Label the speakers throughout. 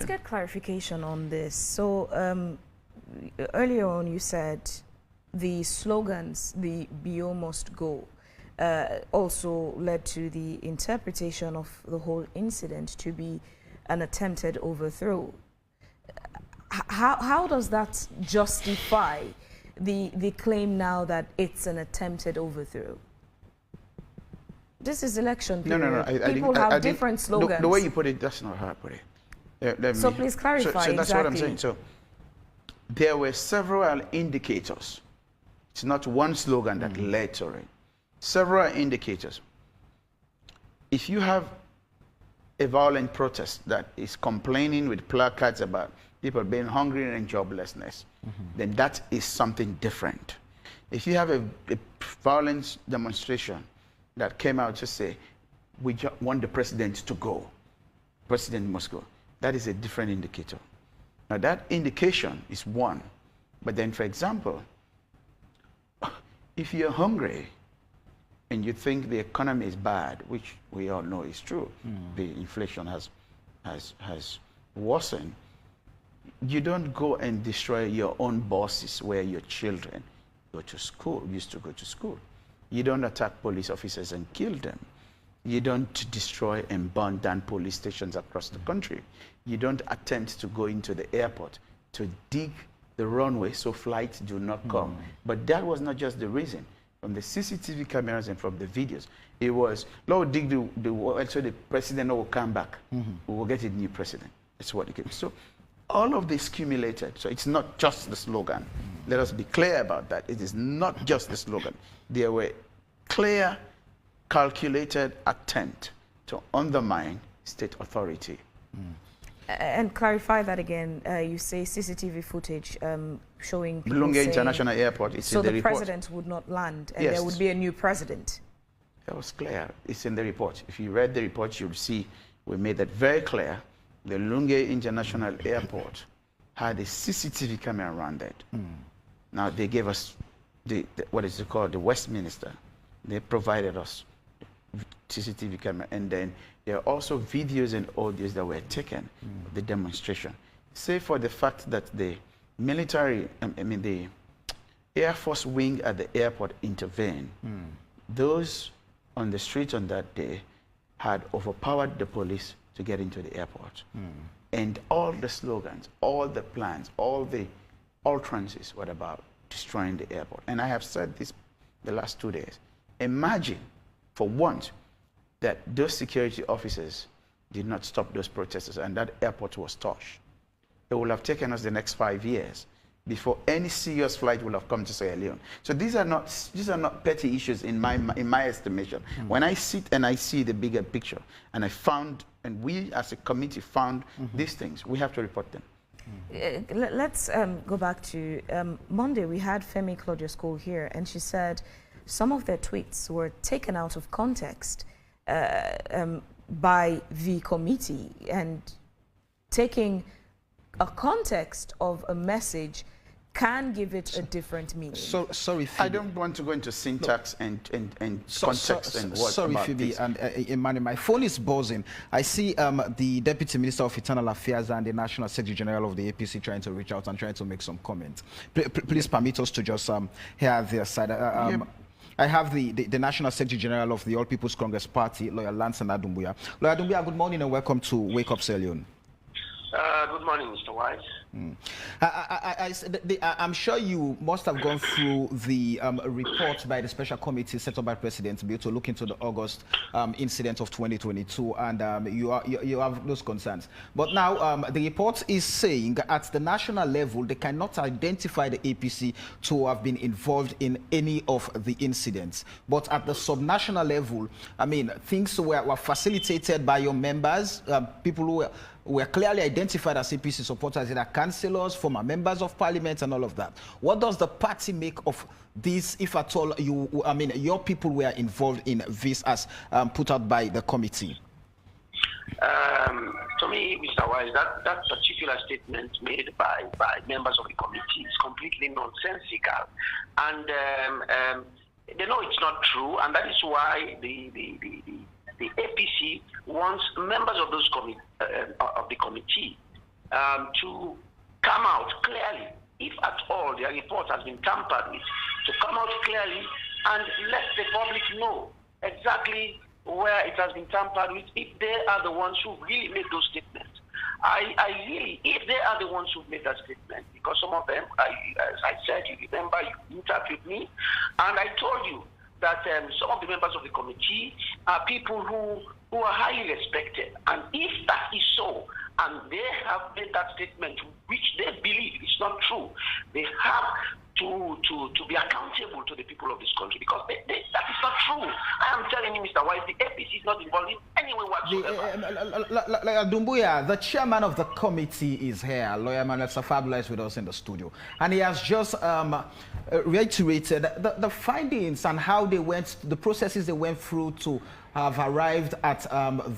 Speaker 1: let's get clarification on this. So earlier on you said the slogans, the BO must go, also led to the interpretation of the whole incident to be an attempted overthrow. How does that justify the claim now that it's an attempted overthrow? This is election period.
Speaker 2: No.
Speaker 1: People have different slogans.
Speaker 2: The way you put it, that's not how I put it.
Speaker 1: So please clarify.
Speaker 2: So that's
Speaker 1: exactly
Speaker 2: what I'm saying. So there were several indicators. It's not one slogan that led to it. Several indicators. If you have a violent protest that is complaining with placards about people being hungry and joblessness, then that is something different. If you have a violent demonstration that came out to say, we want the president to go, president must go, that is a different indicator. Now that indication is one, but then for example, if you're hungry and you think the economy is bad, which we all know is true, the inflation has worsened, you don't go and destroy your own buses where your children go to school, used to go to school. You don't attack police officers and kill them. You don't destroy and burn down police stations across the country. You don't attempt to go into the airport to dig the runway so flights do not come. But that was not just the reason. From the CCTV cameras and from the videos, it was, Lord, dig the wall so the president will come back. We will get a new president. That's what it came. So all of this accumulated. So it's not just the slogan. Let us be clear about that. It is not just the slogan. There were clear, calculated attempt to undermine state authority.
Speaker 1: And clarify that again. You say CCTV footage showing people
Speaker 2: Lunge International Airport. It's
Speaker 1: so
Speaker 2: in the
Speaker 1: the
Speaker 2: report.
Speaker 1: president would not land, and
Speaker 2: Yes.
Speaker 1: there would be a new president.
Speaker 2: That was clear. It's in the report. If you read the report, you'll see we made that very clear. The Lunge International Airport had a CCTV camera around it. Now they gave us what is it called, the Westminster. They provided us CCTV camera, and then there are also videos and audios that were taken of the demonstration. Save for the fact that the military, the Air Force wing at the airport intervened. Those on the streets on that day had overpowered the police to get into the airport. And all the slogans, all the plans, all the utterances were about destroying the airport. And I have said this the last 2 days. Imagine, for once, that those security officers did not stop those protesters and that airport was touched. It would have taken us the next 5 years before any serious flight would have come to Sierra Leone. So these are not petty issues in my estimation. When I sit and I see the bigger picture, and we as a committee found these things, we have to report them.
Speaker 1: Let's go back to Monday. We had Femi Claudius-Cole here, and she said some of their tweets were taken out of context by the committee, and taking a context of a message can give it a different meaning.
Speaker 3: So, sorry, Phoebe.
Speaker 2: I don't want to go into syntax and context and what
Speaker 3: sorry,
Speaker 2: about
Speaker 3: Phoebe
Speaker 2: this.
Speaker 3: and Emmanuel, my phone is buzzing. I see the Deputy Minister of Internal Affairs and the National Secretary General of the APC trying to reach out and trying to make some comments. Please permit us to just hear their side. I have the National Secretary General of the All People's Congress Party, Lawyer Lance Adumbuya. Lawyer Adumbuya, good morning and welcome to Wake Up Sierra Leone.
Speaker 4: Good morning, Mr. Wise.
Speaker 3: I'm sure you must have gone through the report by the special committee set up by President Bill to look into the August incident of 2022, and you have those concerns. But now the report is saying at the national level they cannot identify the APC to have been involved in any of the incidents. But at the subnational level, I mean, things were facilitated by your members, people who were clearly identified as APC supporters, either councillors, former members of parliament, and all of that. What does the party make of this, if at all your people were involved in this as put out by the committee?
Speaker 4: To me, Mr. Wise, that particular statement made by members of the committee is completely nonsensical. And they know it's not true, and that is why the APC wants members of those the committee to come out clearly, if at all their report has been tampered with, to come out clearly and let the public know exactly where it has been tampered with, if they are the ones who really made those statements. I really, if they are the ones who made that statement, because some of them, as I said, you remember, you interviewed me, and I told you that some of the members of the committee are people who are highly respected. And if that is so, and they have made that statement, which they believe is not true, they have to be accountable to the people of this country, because that is not true. I am telling you, Mr. Wise, the APC is not involved in any way whatsoever.
Speaker 3: Dumbuya, the chairman of the committee is here. Lawyer Manuel Safabula is with us in the studio, and he has just reiterated the findings and how they went, the processes they went through to have arrived at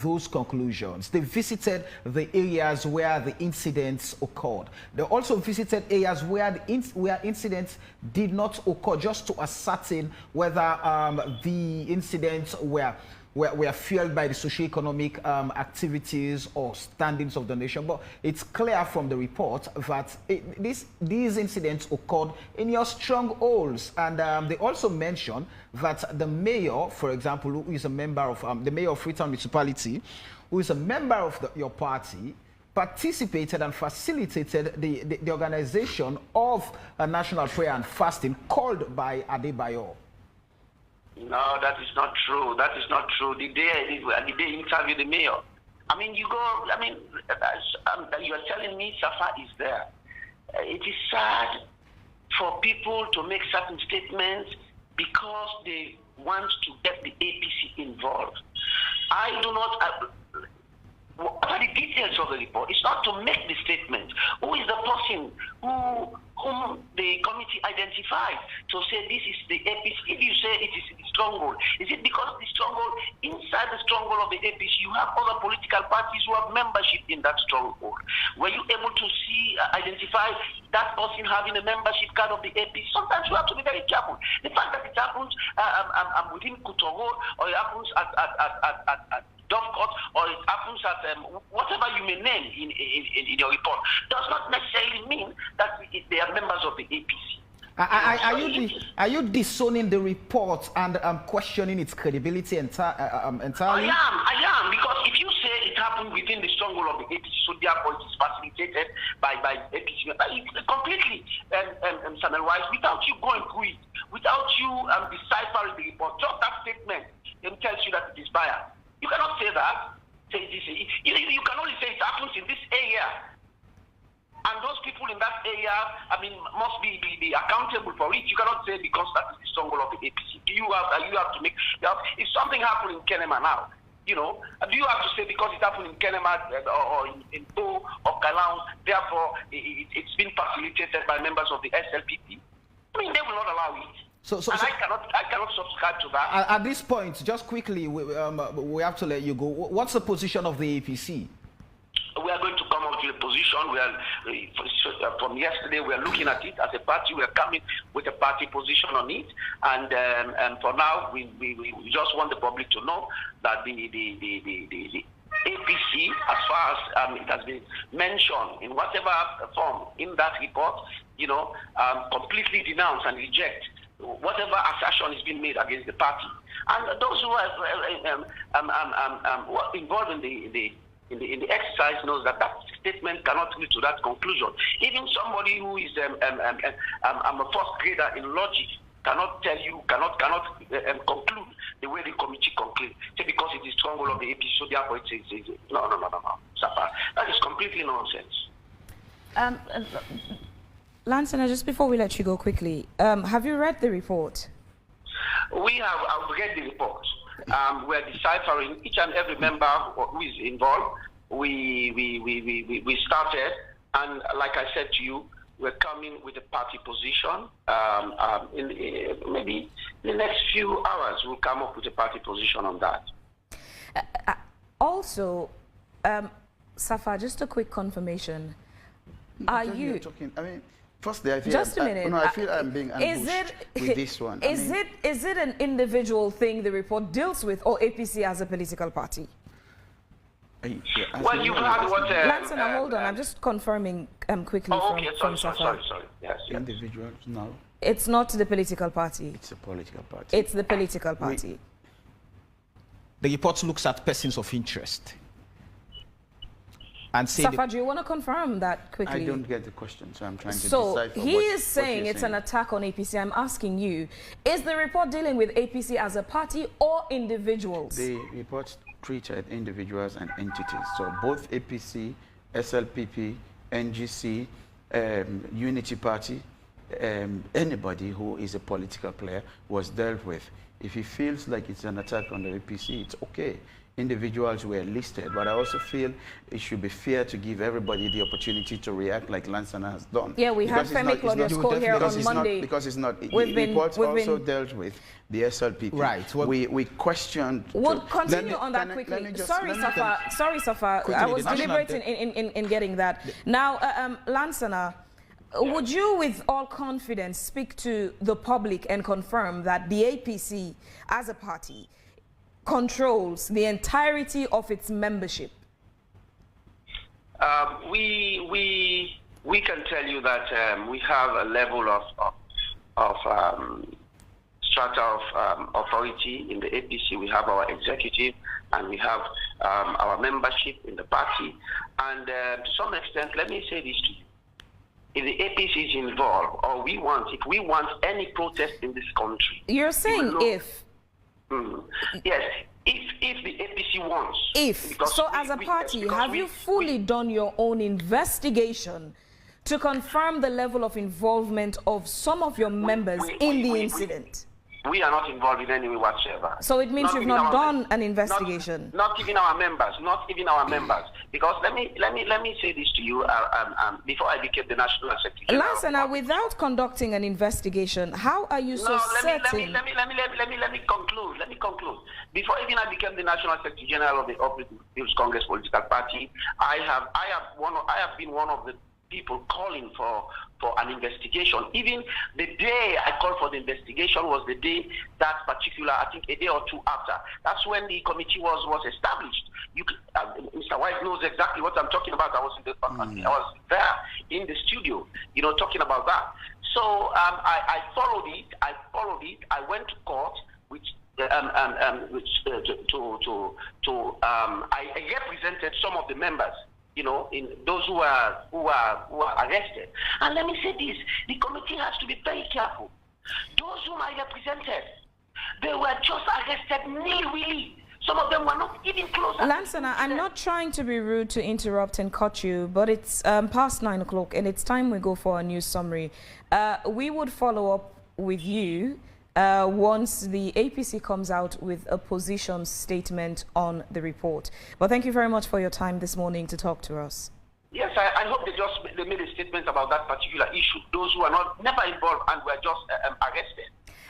Speaker 3: those conclusions. They visited the areas where the incidents occurred. They also visited areas where incidents did not occur, just to ascertain whether the incidents were fueled by the socio-economic activities or standings of the nation. But it's clear from the report that these incidents occurred in your strongholds. And they also mention that the mayor, for example, who is a member of the mayor of Freetown Municipality, who is a member of your party, participated and facilitated the organization of a national prayer and fasting called by Adebayo.
Speaker 4: No, that is not true. That is not true. Did they interview the mayor? I mean, you are telling me Safa is there. It is sad for people to make certain statements because they want to get the APC involved. I do not... what are the details of the report? It's not to make the statement. Who is the person whom the committee identified to say this is the APC? If you say it is the stronghold, is it because the stronghold, inside the stronghold of the APC, you have other political parties who have membership in that stronghold? Were you able to identify that person having a membership card of the APC? Sometimes you have to be very careful. The fact that it happens within Kutoro, or it happens at Dovecourt, or it happens at whatever you may name in your report, does not necessarily mean that they are members of the APC.
Speaker 3: Are you disowning the report and questioning its credibility entirely?
Speaker 4: I am, because if you say it happened within the stronghold of the APC, so therefore it is facilitated by APC, completely, Samuel Wise, without you going through it, without you deciphering the report, just that statement tells you that it is biased. You cannot say that. You can only say it happens in this area. And those people in that area, must be accountable for it. You cannot say because that is the stronghold of the APC. You have to make... If something happened in Kenema now, do you have to say because it happened in Kenema or in Po or Kalang, therefore it's been facilitated by members of the SLPP? They will not allow it. So I cannot subscribe to that.
Speaker 3: At this point, just quickly, we have to let you go. What's the position of the APC?
Speaker 4: We are going to come up with a position. From yesterday, we are looking at it as a party. We are coming with a party position on it. And for now, we just want the public to know that the APC, as far as it has been mentioned in whatever form in that report, completely denounce and reject whatever assertion is being made against the party. And those who are involved in the exercise knows that statement cannot lead to that conclusion. Even somebody who is a first grader in logic cannot conclude the way the committee concludes. Say because it is stronghold of the APC, so therefore it's no. Sapa. That is completely nonsense.
Speaker 1: Lansana, just before we let you go quickly, have you read the report?
Speaker 4: We have read the report. We're deciphering each and every member who is involved. We started, and like I said to you, we're coming with a party position. Maybe in the next few hours, we'll come up with a party position on that.
Speaker 1: Also, Safa, just a quick confirmation. Are you talking?
Speaker 2: Firstly, I feel
Speaker 1: just a minute.
Speaker 2: I feel I'm being ambushed with this one.
Speaker 1: Is it an individual thing the report deals with, or APC as a political party?
Speaker 4: Well, you've heard what...
Speaker 1: Lansana, hold on. I'm just confirming quickly from Safa.
Speaker 4: Sorry. Yes.
Speaker 2: Individuals, no.
Speaker 1: It's not the political party.
Speaker 2: It's a political party.
Speaker 1: It's the political party.
Speaker 3: The report looks at persons of interest. And
Speaker 1: Safa, do you want to confirm that quickly?
Speaker 2: I don't get the question, so I'm trying to
Speaker 1: So
Speaker 2: decipher
Speaker 1: he is saying it's an attack on APC. I'm asking you, is the report dealing with APC as a party or individuals?
Speaker 2: The report treated individuals and entities. So both APC, SLPP, NGC, Unity Party, anybody who is a political player was dealt with. If he feels like it's an attack on the APC, it's okay. Individuals were listed, but I also feel it should be fair to give everybody the opportunity to react like Lansana has done.
Speaker 1: Yeah, we had Femi Claudius Cole here on Monday.
Speaker 2: Because it's not, the report also dealt with the SLPP.
Speaker 3: Right.
Speaker 2: Well, we questioned...
Speaker 1: We'll continue on that quickly. Sorry, Safa. I was deliberating in getting that. Now, Lansana, would you, with all confidence, speak to the public and confirm that the APC, as a party, controls the entirety of its membership?
Speaker 4: We can tell you that we have a level of strata of authority in the APC. We have our executive and we have our membership in the party. And to some extent, let me say this to you. If the APC is involved, or if we want any protest in this country...
Speaker 1: You're saying if...
Speaker 4: Yes, if the APC wants.
Speaker 1: So as a party, have you fully done your own investigation to confirm the level of involvement of some of your members in the incident?
Speaker 4: We are not involved in any way whatsoever.
Speaker 1: So it means you've not done an investigation?
Speaker 4: Not even our members, Because let me say this to you, before I became the National Secretary.
Speaker 1: Lansana, without conducting an investigation, how are you certain?
Speaker 4: Let me conclude. Before even I became the National Secretary General of the Operative People's Congress Political Party, I have been one of the people calling for an investigation. Even the day I called for the investigation was the day that particular, I think a day or two after. That's when the committee was established. Mr. White knows exactly what I'm talking about. I was there in the studio, talking about that. So I followed it. I went to court, I represented some of the members, in those who are arrested. And let me say this, the committee has to be very careful. Those whom I represented, they were just arrested nilly-willy. Some of them were not even close.
Speaker 1: Lansana, I'm not trying to be rude, to interrupt and cut you, but it's past 9 o'clock and it's time we go for a news summary. We would follow up with you once the APC comes out with a position statement on the report. But thank you very much for your time this morning to talk to us.
Speaker 4: Yes, I hope they made a statement about that particular issue. Those who are never involved and were just arrested.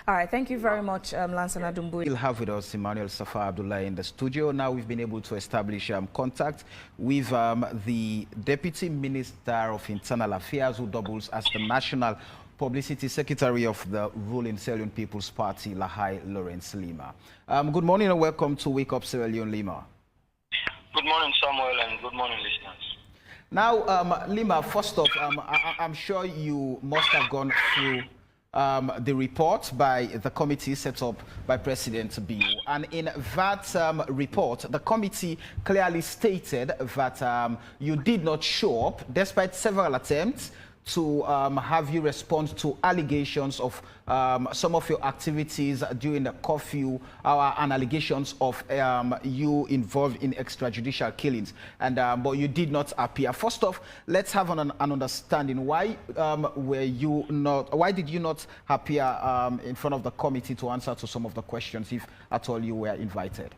Speaker 1: All right, thank you very much, Lansana Dumbuya.
Speaker 3: We'll have with us Emmanuel Safa Abdullah in the studio. Now we've been able to establish contact with the Deputy Minister of Internal Affairs, who doubles as the National Publicity Secretary of the ruling Sierra Leone People's Party, Lahai Lawrence Leema. Good morning and welcome to Wake Up Sierra Leone, Leema.
Speaker 5: Good morning, Samuel, and good morning, listeners.
Speaker 3: Now, Leema, first off, I'm sure you must have gone through the report by the committee set up by President Biu. And in that report, the committee clearly stated that you did not show up despite several attempts to have you respond to allegations of some of your activities during the curfew and allegations of you involved in extrajudicial killings, and but you did not appear. First off, let's have an understanding. Why why did you not appear in front of the committee to answer to some of the questions, if at all you were invited?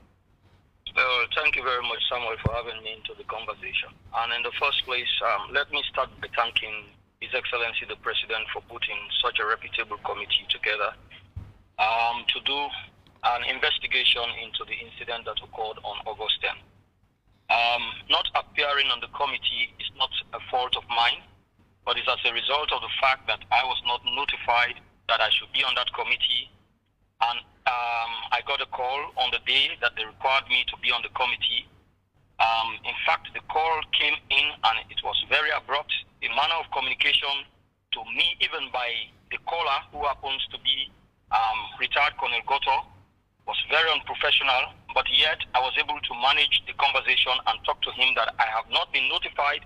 Speaker 5: Thank you very much, Samuel, for having me into the conversation. And in the first place, let me start by thanking His Excellency the President for putting such a reputable committee together to do an investigation into the incident that occurred on August 10. Not appearing on the committee is not a fault of mine, but it's as a result of the fact that I was not notified that I should be on that committee, and I got a call on the day that they required me to be on the committee, In fact, the call came in and it was very abrupt. The manner of communication to me, even by the caller, who happens to be retired Colonel Goto, was very unprofessional, but yet I was able to manage the conversation and talk to him that I have not been notified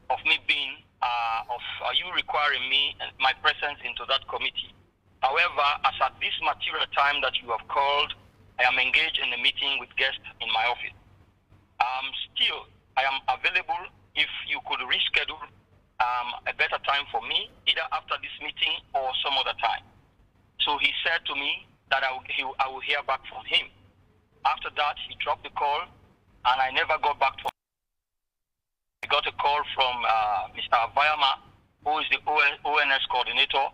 Speaker 5: of me being, you requiring me and my presence into that committee. However, as at this material time that you have called, I am engaged in a meeting with guests in my office. Still, I am available if you could reschedule a better time for me, either after this meeting or some other time. So he said to me that I will hear back from him. After that, he dropped the call, and I never got back to him. I got a call from Mr. Avayama, who is the ONS coordinator,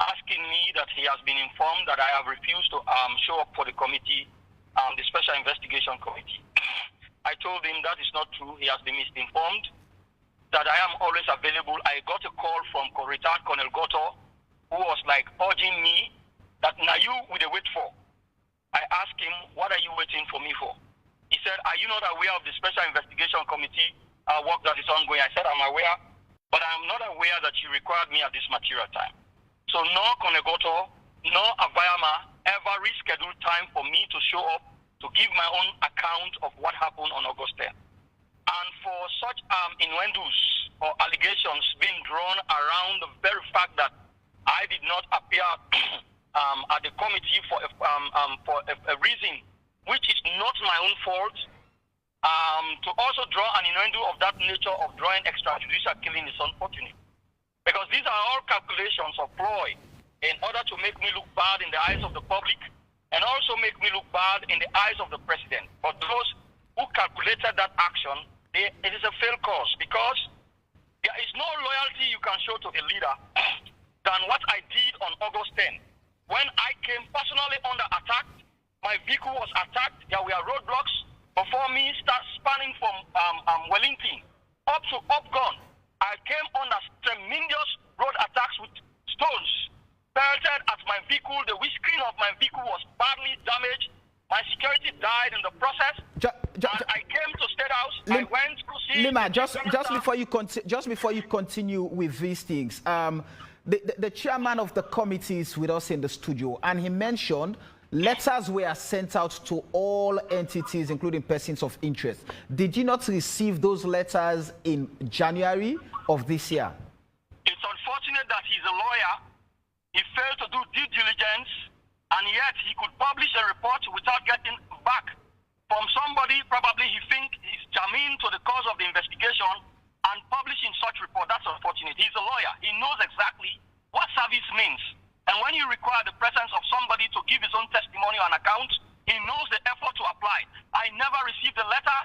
Speaker 5: asking me that he has been informed that I have refused to show up for the committee, the Special Investigation Committee. I told him that is not true. He has been misinformed, that I am always available. I got a call from retired Colonel Goto, who was like urging me that now you will wait for. I asked him, what are you waiting for me for? He said, are you not aware of the Special Investigation Committee work that is ongoing? I said, I'm aware, but I'm not aware that you required me at this material time. So no Colonel Goto, no Avayama ever rescheduled time for me to show up to give my own account of what happened on August 10th. And for such innuendos or allegations being drawn around the very fact that I did not appear at the committee for a reason which is not my own fault, to also draw an innuendo of that nature of drawing extrajudicial killing is unfortunate. Because these are all calculations of ploy in order to make me look bad in the eyes of the public and also make me look bad in the eyes of the president. For those who calculated that action, it is a failed cause, because there is no loyalty you can show to a leader than what I did on August 10. When I came personally under attack, my vehicle was attacked, there were roadblocks before me, spanning from Wellington up to Upgun. I came under tremendous road attacks with stones pelted at my vehicle. The windscreen of my vehicle was badly damaged. My security died in the process. And I came to State House. I went to see...
Speaker 3: Leema, just before you continue with these things, the chairman of the committee is with us in the studio, and he mentioned letters were sent out to all entities, including persons of interest. Did you not receive those letters in January of this year?
Speaker 5: It's unfortunate that he's a lawyer. He failed to do due diligence, and yet he could publish a report without getting back from somebody probably he thinks is germane to the cause of the investigation, and publishing such report. That's unfortunate. He's a lawyer. He knows exactly what service means. And when you require the presence of somebody to give his own testimony on account, he knows the effort to apply. I never received a letter,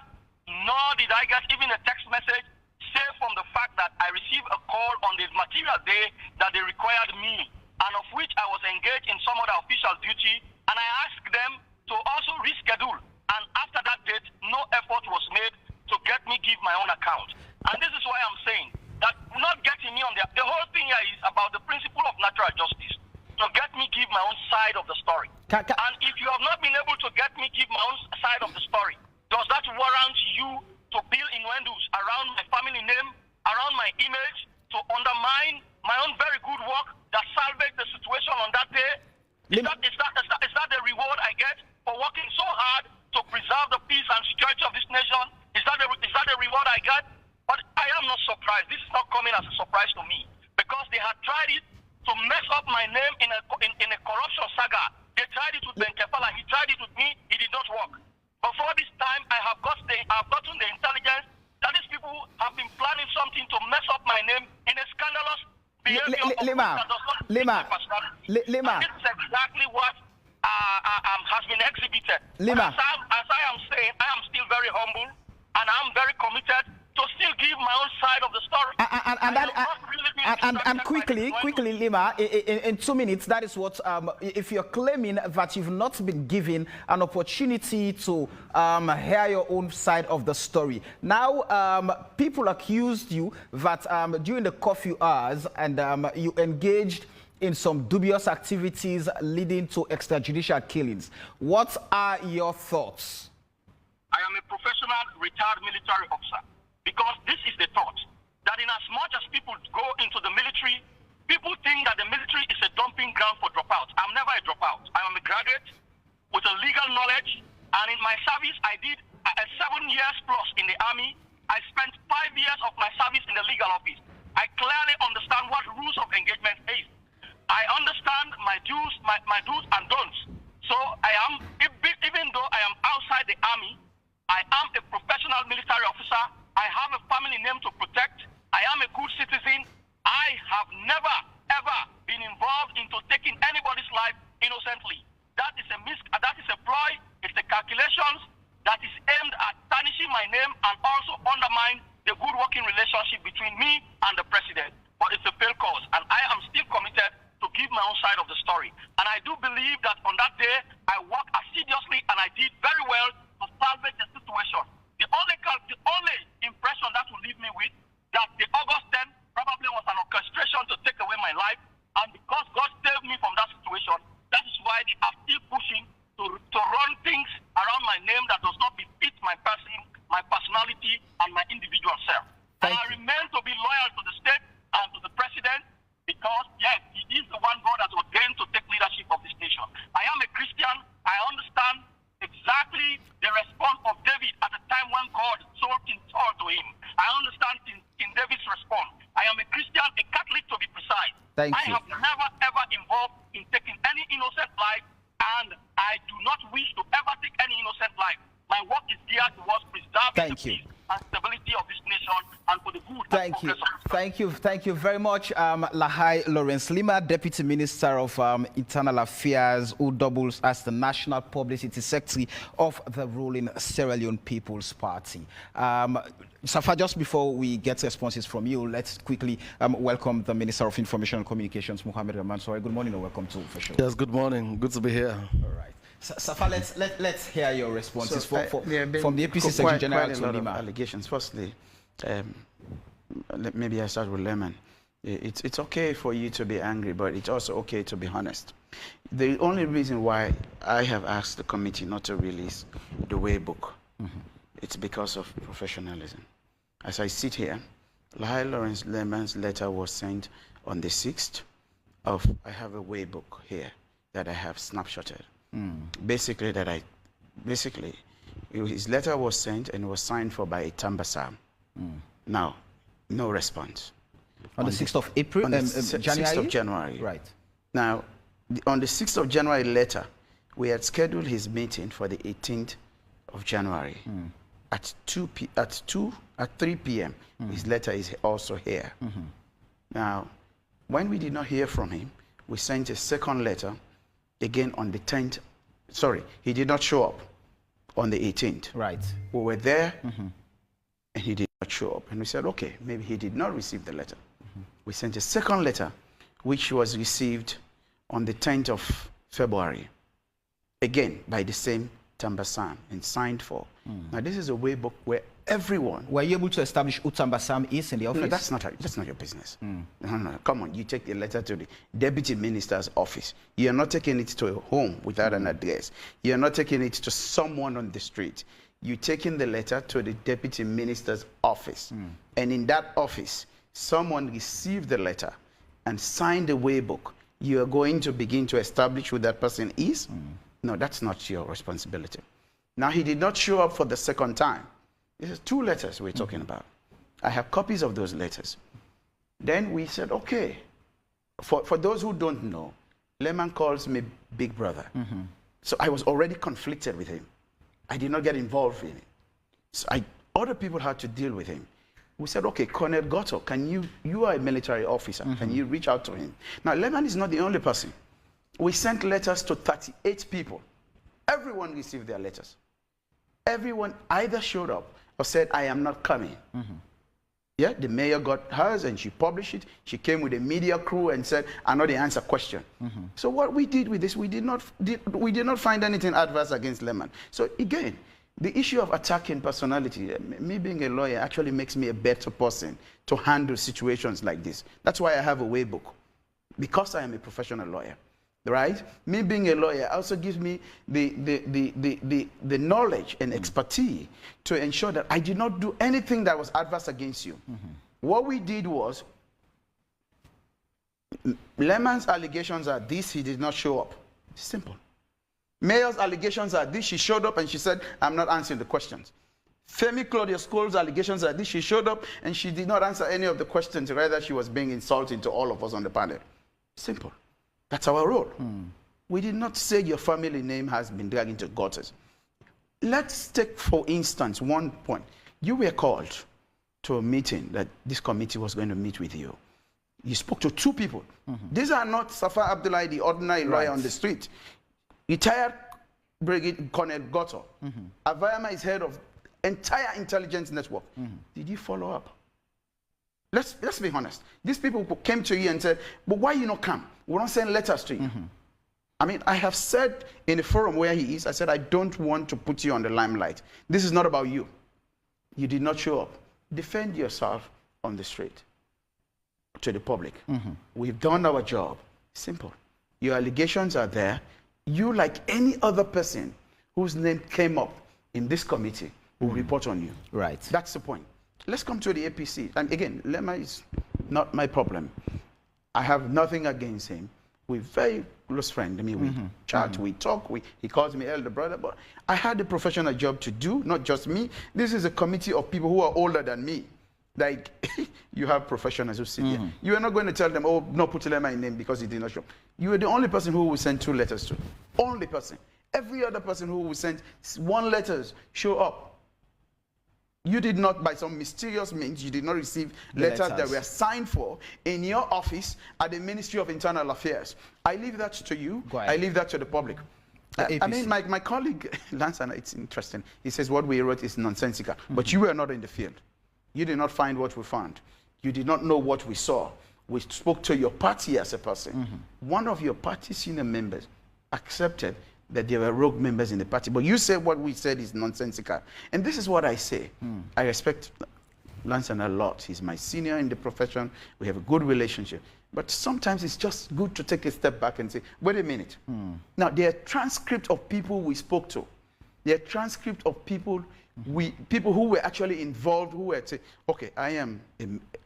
Speaker 5: nor did I get even a text message, save from the fact that I received a call on the material day that they required me, and of which I was engaged in some other official duty, and I asked them to also reschedule. And after that date, no effort was made to get me give my own account. And this is why I'm saying that not getting me on the whole thing here is about the principle of natural justice, to get me give my own side of the story. And if you have not been able to get me give my own side of the story, does that warrant you to build innuendos around my family name, around my image, to undermine my own very good work that salvaged the situation on that day? Is that the reward I get for working so hard to preserve the peace and security of this nation? Is that the reward I get? But I am not surprised. This is not coming as a surprise to me, because they had tried it to mess up my name in a corruption saga. They tried it with Ben Kefala. He tried it with me. It did not work. Before this time, I've gotten the intelligence that these people have been planning something to mess up my name in a scandalous behavior.
Speaker 3: Leema,
Speaker 5: This is exactly what has been exhibited.
Speaker 3: Leema.
Speaker 5: As I am saying, I am still very humble, and I'm very committed to still give my own side of the story.
Speaker 3: And quickly, Leema, in 2 minutes, that is what, if you're claiming that you've not been given an opportunity to hear your own side of the story. Now, people accused you that during the curfew hours and you engaged in some dubious activities leading to extrajudicial killings. What are your thoughts?
Speaker 5: I am a professional retired military officer. Because this is the thought, that in as much as people go into the military, people think that the military is a dumping ground for dropouts. I'm never a dropout. I am a graduate with a legal knowledge, and in my service, I did 7 years plus in the army. I spent 5 years of my service in the legal office. I clearly understand what rules of engagement is. I understand my do's and don'ts. So I am, even though I am outside the army, I am a professional military officer. I have a family name to protect. I am a good citizen. I have never, ever been involved into taking anybody's life innocently. That is a ploy. It's the calculations that is aimed at tarnishing my name and also undermine the good working relationship between me and the president. But it's a failed cause, and I am still committed to give my own side of the story. And I do believe that on that day, I worked assiduously and I did very well to salvage the situation. The only impression that will leave me with that the August 10 probably was an orchestration to take away my life, and because God saved me from that situation, that is why they are still pushing to run things around my name that does not befit my person, my personality, and my individual self. And I remain to be loyal to the state and to the president because, yes, he is the one God has ordained to take leadership of this nation. I am a Christian. I understand exactly the response of David at the time when God sold King Saul to him. I understand King David's response. I am a Christian, a Catholic to be precise.
Speaker 3: Thank you.
Speaker 5: I have never, ever involved in taking any innocent life, and I do not wish to ever take any innocent life. My work is geared towards preserving the peace and stability of this nation and for the good.
Speaker 3: Thank you very much, Lahai Lawrence Leema, Deputy Minister of Internal Affairs, who doubles as the National Publicity Secretary of the ruling Sierra Leone People's Party. Safa, just before we get responses from you, let's quickly welcome the Minister of Information and Communications, Mohammed Rahman. Sorry, good morning and welcome to Official.
Speaker 6: Yes, good morning. Good to be here.
Speaker 3: All right. Safa, let's hear your responses from the APC Secretary General to Leema.
Speaker 2: Allegations. Firstly, maybe I start with Lemon. It's okay for you to be angry, but it's also okay to be honest. The only reason why I have asked the committee not to release the way book, it's because of professionalism. As I sit here, Lahai Lawrence Leeman's letter was sent on the 6th of, I have a way book here that I have snapshotted. Basically, his letter was sent and was signed for by Tambasam. Now, no response.
Speaker 3: On the 6th of April?
Speaker 2: On the 6th of January.
Speaker 3: Right.
Speaker 2: Now, on the 6th of January letter, we had scheduled his meeting for the 18th of January at 3 p.m. His letter is also here. Now, when we did not hear from him, we sent a second letter again on the 10th. Sorry, he did not show up on the 18th.
Speaker 3: Right.
Speaker 2: We were there and he did not show up. And we said, okay, maybe he did not receive the letter. We sent a second letter, which was received on the 10th of February, again by the same Tambasam and signed for. Now, this is a way book where everyone...
Speaker 3: Were you able to establish who Tambasam is in the office?
Speaker 2: No, that's not your business. No, come on, you take a letter to the Deputy Minister's office. You're not taking it to a home without an address. You're not taking it to someone on the street. You're taking the letter to the Deputy Minister's office. And in that office, someone received the letter and signed the way book. You are going to begin to establish who that person is? No, that's not your responsibility. Now, he did not show up for the second time. This is 2 letters we're talking about. I have copies of those letters. Then we said, okay, for those who don't know, Leeman calls me big brother. So I was already conflicted with him. I did not get involved in it. So other people had to deal with him. We said, okay, Colonel Goto, you are a military officer. Can you reach out to him? Now, Leeman is not the only person. We sent letters to 38 people. Everyone received their letters. Everyone either showed up or said, I am not coming. Yeah, the mayor got hers and she published it. She came with a media crew and said, I know the answer question. So what we did with this, we did not find anything adverse against Leeman. So again, the issue of attacking personality, me being a lawyer actually makes me a better person to handle situations like this. That's why I have a way book, because I am a professional lawyer. right? Me being a lawyer also gives me the knowledge and expertise to ensure that I did not do anything that was adverse against you. What we did was, Leema's allegations are this: he did not show up. Simple. Mayor's allegations are this: she showed up and she said, I'm not answering the questions. Femi Claudia School's allegations are this: she showed up and she did not answer any of the questions, rather she was being insulting to all of us on the panel. Simple. That's our role. We did not say your family name has been dragged into gutters. Let's take, for instance, one point. You were called to a meeting that this committee was going to meet with you. You spoke to 2 people. These are not Safa Abdullahi, the ordinary lawyer on the street. Retired Brigadier Colonel Goto. Avayama is head of entire intelligence network. Did you follow up? Let's be honest. These people came to you and said, but why you not come? We don't send letters to you. I mean, I have said in a forum where he is, I said, I don't want to put you on the limelight. This is not about you. You did not show up. Defend yourself on the street to the public. We've done our job. Simple. Your allegations are there. You, like any other person whose name came up in this committee, will report on you. Right. That's the point. Let's come to the APC. And again, Leema is not my problem. I have nothing against him. We're very close friends. I mean, we chat, we talk, he calls me elder brother, but I had a professional job to do, not just me. This is a committee of people who are older than me. Like, you have professionals who sit here. You are not going to tell them, oh, no, put Leema in name because he did not show up. You are the only person who will send 2 letters to. Only person. Every other person who will send 1 letter show up. You did not, by some mysterious means, you did not receive letters that were signed for in your office at the Ministry of Internal Affairs. I leave that to you. I leave that to the public. I mean, my colleague, Lance, it's interesting. He says what we wrote is nonsensical. But you were not in the field. You did not find what we found. You did not know what we saw. We spoke to your party as a person. One of your party senior members accepted that there were rogue members in the party. But you said what we said is nonsensical. And this is what I say. I respect Lanson a lot. He's my senior in the profession. We have a good relationship. But sometimes it's just good to take a step back and say, wait a minute. Now, there are transcripts of people we spoke to. There are transcripts of people who were actually involved, who were saying, okay, I am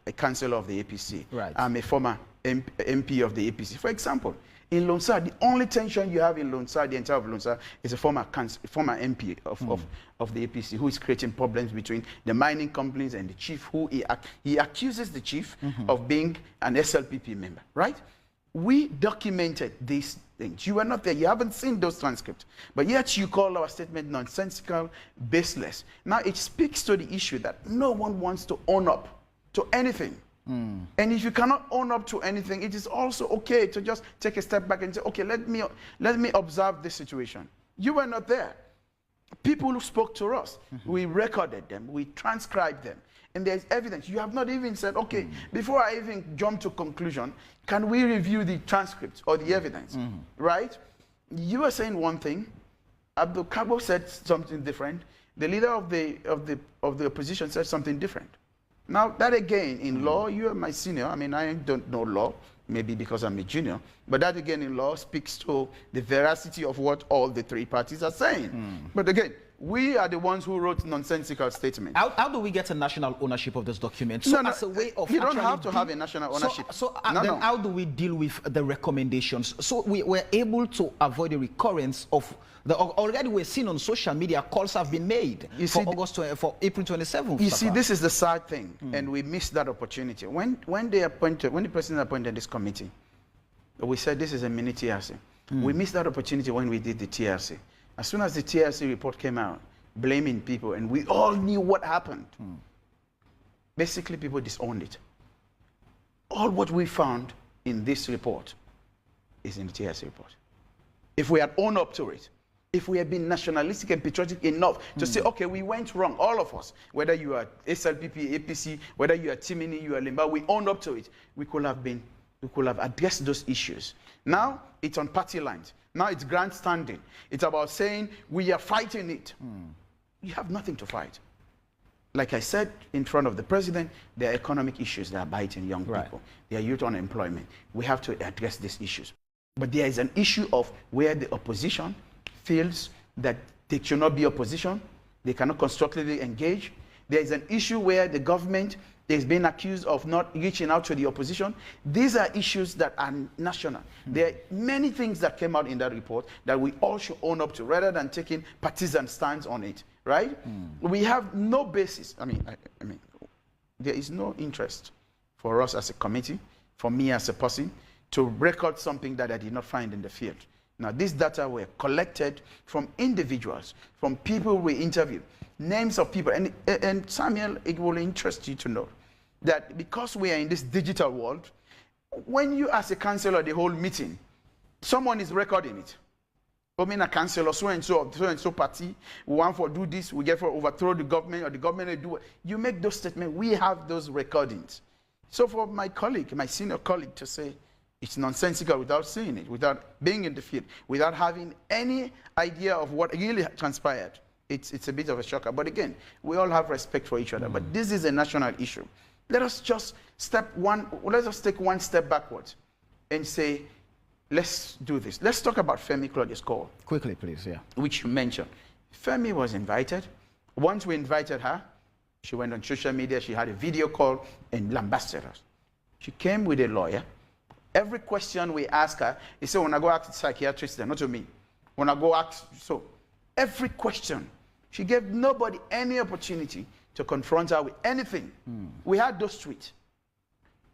Speaker 2: a councillor of the APC. Right. I'm a former MP of the APC. For example, in Lonsar, the only tension you have in Lonsar, the entire of Lonsar, is a former MP of the APC who is creating problems between the mining companies and the chief, who he accuses the chief of being an SLPP member, right? We documented these things. You were not there. You haven't seen those transcripts. But yet you call our statement nonsensical, baseless. Now, it speaks to the issue that no one wants to own up to anything. And if you cannot own up to anything, it is also okay to just take a step back and say, okay, let me observe this situation. You were not there. People who spoke to us, we recorded them, we transcribed them, and there's evidence. You have not even said, okay, before I even jump to conclusion, can we review the transcripts or the evidence, right? You were saying one thing, Abdul Kabo said something different, the leader of the opposition said something different. Now, that again, in law, you are my senior. I mean, I don't know law, maybe because I'm a junior. But that again, in law, speaks to the veracity of what all the 3 parties are saying. But again, we are the ones who wrote nonsensical statements.
Speaker 3: How do we get a national ownership of this document? So as a way of
Speaker 2: you don't have to have a national ownership.
Speaker 3: Then how do we deal with the recommendations? So we were able to avoid the recurrence of already we're seeing on social media calls have been made for April 27th.
Speaker 2: You see, this is the sad thing, and we missed that opportunity. When the president appointed this committee, we said this is a mini TRC. We missed that opportunity when we did the TRC. As soon as the TRC report came out, blaming people, and we all knew what happened. Basically, people disowned it. All what we found in this report is in the TRC report. If we had owned up to it, if we had been nationalistic and patriotic enough to say, okay, we went wrong, all of us, whether you are SLPP, APC, whether you are Timini, you are Limba, we owned up to it, we could have addressed those issues. Now, it's on party lines. Now it's grandstanding. It's about saying we are fighting it. You have nothing to fight. Like I said in front of the president, there are economic issues that are biting young people. There are youth unemployment. We have to address these issues. But there is an issue of where the opposition feels that they should not be opposition, they cannot constructively engage. There is an issue where the government is being accused of not reaching out to the opposition. These are issues that are national. There are many things that came out in that report that we all should own up to rather than taking partisan stands on it, right? We have no basis. I mean, there is no interest for us as a committee, for me as a person, to record something that I did not find in the field. Now, these data were collected from individuals, from people we interviewed, names of people. And Samuel, it will interest you to know that because we are in this digital world, when you as a councillor, the whole meeting, someone is recording it. I mean, a councillor, so party, we want to do this, we get for overthrow the government, or the government will do it. You make those statements, we have those recordings. So for my colleague, my senior colleague to say, it's nonsensical without seeing it, without being in the field, without having any idea of what really transpired. It's a bit of a shocker. But again, we all have respect for each other. But this is a national issue. Let us just take one step backwards and say, let's do this. Let's talk about Femi Claudius Cole. Quickly, please, yeah. Which you mentioned. Femi was invited. Once we invited her, she went on social media, she had a video call and lambasted us. She came with a lawyer. Every question we ask her, he said, when I go ask the psychiatrist, not to me. When I go ask, so every question, she gave nobody any opportunity to confront her with anything. We had those tweets.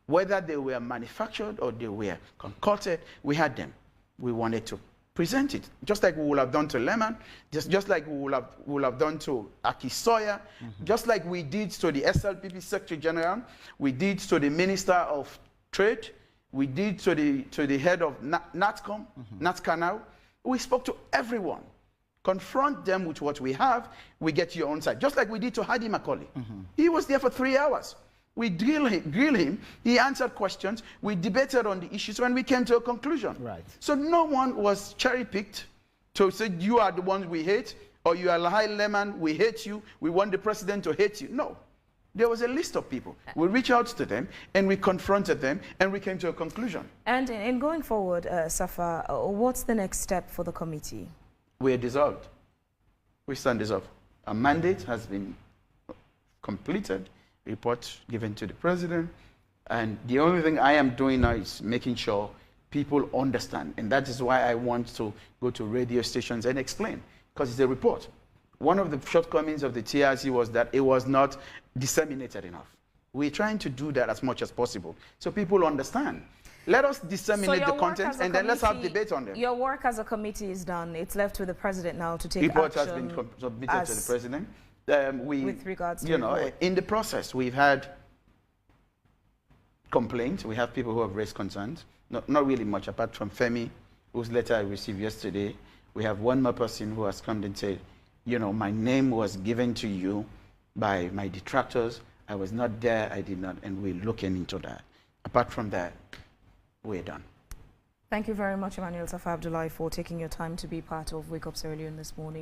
Speaker 2: Whether they were manufactured or they were concocted, we had them. We wanted to present it, just like we would have done to Leema, just like we would have done to Accusations, just like we did to the SLPP Secretary General, we did to the Minister of Trade, we did to the head of NATCOM, NATCANAL. We spoke to everyone. Confront them with what we have, we get your own side. Just like we did to Hadi Macaulay. He was there for 3 hours. We grill him, he answered questions, we debated on the issues when we came to a conclusion. Right. So no one was cherry-picked to say you are the ones we hate, or you are Lahai Leman, we hate you, we want the president to hate you. No. There was a list of people. We reached out to them and we confronted them and we came to a conclusion. And in going forward, Safa, what's the next step for the committee? We are dissolved. We stand dissolved. A mandate has been completed, report given to the president, and the only thing I am doing now is making sure people understand, and that is why I want to go to radio stations and explain, because it's a report. One of the shortcomings of the TRC was that it was not disseminated enough. We're trying to do that as much as possible so people understand. Let us disseminate the content and then let's have debate on them. Your work as a committee is done. It's left with the president now to take action. Report has been submitted to the president. With regards to in the process, we've had complaints. We have people who have raised concerns. Not really much, apart from Femi, whose letter I received yesterday. We have one more person who has come and said, my name was given to you by my detractors. I was not there, I did not, and we're looking into that. Apart from that, we're done. Thank you very much, Emmanuel Safa Abdullahi, for taking your time to be part of Wake Up Sierra Leone this morning.